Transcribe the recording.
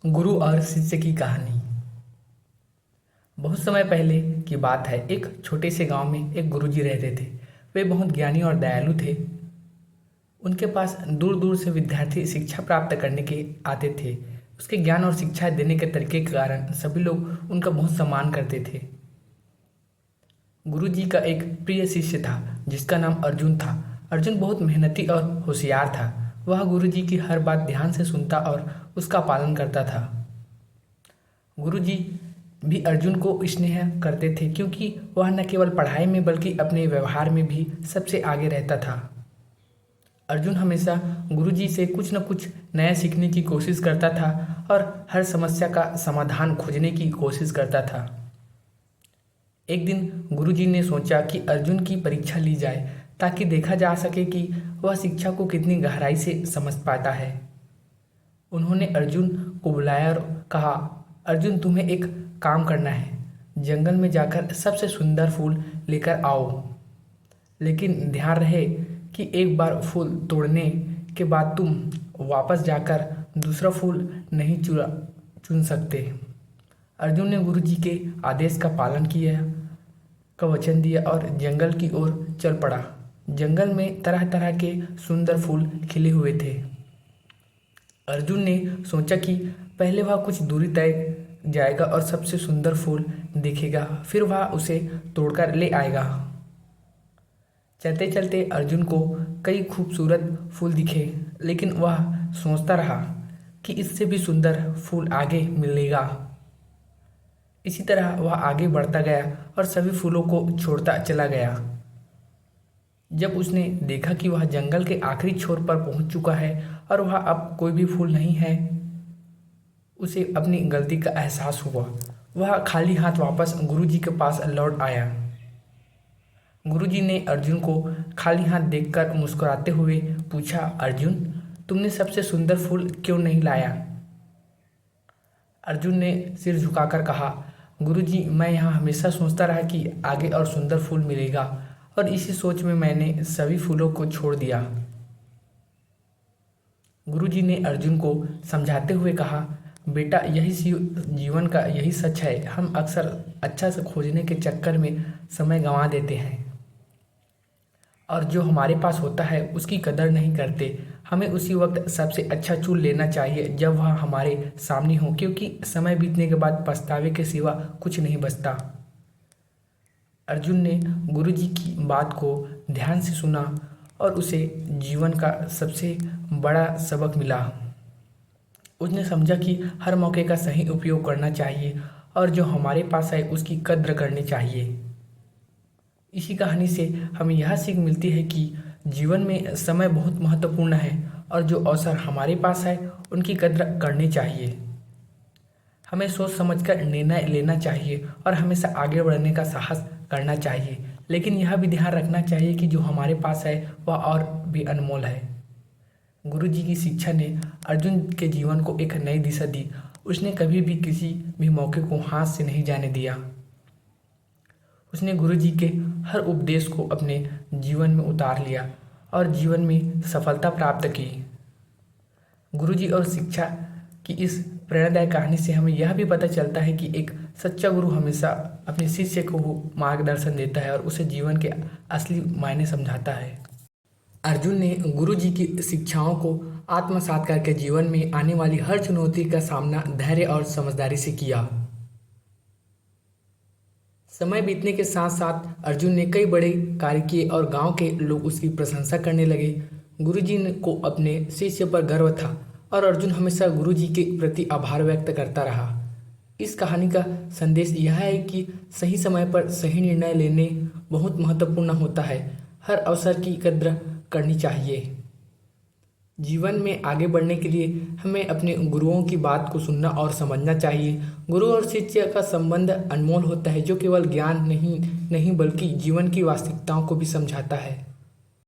गुरु और शिष्य की कहानी। बहुत समय पहले की बात है। एक छोटे से गांव में एक गुरुजी रहते थे। वे बहुत ज्ञानी और दयालु थे। उनके पास दूर दूर से विद्यार्थी शिक्षा प्राप्त करने के आते थे। उसके ज्ञान और शिक्षा देने के तरीके के कारण सभी लोग उनका बहुत सम्मान करते थे। गुरुजी का एक प्रिय शिष्य था जिसका नाम अर्जुन था। अर्जुन बहुत मेहनती और होशियार था। वह गुरुजी की हर बात ध्यान से सुनता और उसका पालन करता था। गुरुजी भी अर्जुन को स्नेह करते थे क्योंकि वह न केवल पढ़ाई में बल्कि अपने व्यवहार में भी सबसे आगे रहता था। अर्जुन हमेशा गुरुजी से कुछ न कुछ नया सीखने की कोशिश करता था और हर समस्या का समाधान खोजने की कोशिश करता था। एक दिन गुरुजी ने सोचा कि अर्जुन की परीक्षा ली जाए ताकि देखा जा सके कि वह शिक्षा को कितनी गहराई से समझ पाता है। उन्होंने अर्जुन को बुलाया और कहा, अर्जुन, तुम्हें एक काम करना है। जंगल में जाकर सबसे सुंदर फूल लेकर आओ, लेकिन ध्यान रहे कि एक बार फूल तोड़ने के बाद तुम वापस जाकर दूसरा फूल नहीं चुन सकते। अर्जुन ने गुरुजी के आदेश का पालन किया का वचन दिया और जंगल की ओर चल पड़ा। जंगल में तरह तरह के सुंदर फूल खिले हुए थे। अर्जुन ने सोचा कि पहले वह कुछ दूरी तय जाएगा और सबसे सुंदर फूल देखेगा, फिर वह उसे तोड़कर ले आएगा। चलते चलते अर्जुन को कई खूबसूरत फूल दिखे, लेकिन वह सोचता रहा कि इससे भी सुंदर फूल आगे मिलेगा। इसी तरह वह आगे बढ़ता गया और सभी फूलों को छोड़ता चला गया। जब उसने देखा कि वह जंगल के आखिरी छोर पर पहुंच चुका है और वह अब कोई भी फूल नहीं है, उसे अपनी गलती का एहसास हुआ। वह खाली हाथ वापस गुरुजी के पास लौट आया। गुरुजी ने अर्जुन को खाली हाथ देखकर मुस्कुराते हुए पूछा, अर्जुन, तुमने सबसे सुंदर फूल क्यों नहीं लाया? अर्जुन ने सिर झुकाकर कहा, गुरुजी, मैं यहाँ हमेशा सोचता रहा कि आगे और सुंदर फूल मिलेगा और इसी सोच में मैंने सभी फूलों को छोड़ दिया। गुरुजी ने अर्जुन को समझाते हुए कहा, बेटा, यही जीवन का यही सच है। हम अक्सर अच्छा से खोजने के चक्कर में समय गंवा देते हैं और जो हमारे पास होता है उसकी कदर नहीं करते। हमें उसी वक्त सबसे अच्छा चुन लेना चाहिए जब वह हमारे सामने हो, क्योंकि समय बीतने के बाद पछतावे के सिवा कुछ नहीं बचता। अर्जुन ने गुरुजी की बात को ध्यान से सुना और उसे जीवन का सबसे बड़ा सबक मिला। उसने समझा कि हर मौके का सही उपयोग करना चाहिए और जो हमारे पास है उसकी कद्र करनी चाहिए। इसी कहानी से हमें यह सीख मिलती है कि जीवन में समय बहुत महत्वपूर्ण है और जो अवसर हमारे पास है उनकी कद्र करनी चाहिए। हमें सोच समझकर निर्णय लेना चाहिए और हमेशा आगे बढ़ने का साहस करना चाहिए, लेकिन यह भी ध्यान रखना चाहिए कि जो हमारे पास है वह और भी अनमोल है। गुरुजी की शिक्षा ने अर्जुन के जीवन को एक नई दिशा दी। उसने कभी भी किसी भी मौके को हाथ से नहीं जाने दिया। उसने गुरुजी के हर उपदेश को अपने जीवन में उतार लिया और जीवन में सफलता प्राप्त की। गुरुजी और शिक्षा की इस प्रेरणादायक कहानी से हमें यह भी पता चलता है कि एक सच्चा गुरु हमेशा अपने शिष्य को मार्गदर्शन देता है और उसे जीवन के असली मायने समझाता है। अर्जुन ने गुरुजी की शिक्षाओं को आत्मसात करके जीवन में आने वाली हर चुनौती का सामना धैर्य और समझदारी से किया। समय बीतने के साथ साथ अर्जुन ने कई बड़े कार्य किए और गांव के लोग उसकी प्रशंसा करने लगे। गुरुजी को अपने शिष्य पर गर्व था और अर्जुन हमेशा गुरुजी के प्रति आभार व्यक्त करता रहा। इस कहानी का संदेश यह है कि सही समय पर सही निर्णय लेने बहुत महत्वपूर्ण होता है। हर अवसर की कद्र करनी चाहिए। जीवन में आगे बढ़ने के लिए हमें अपने गुरुओं की बात को सुनना और समझना चाहिए। गुरु और शिष्य का संबंध अनमोल होता है जो केवल ज्ञान नहीं बल्कि जीवन की वास्तविकताओं को भी समझाता है।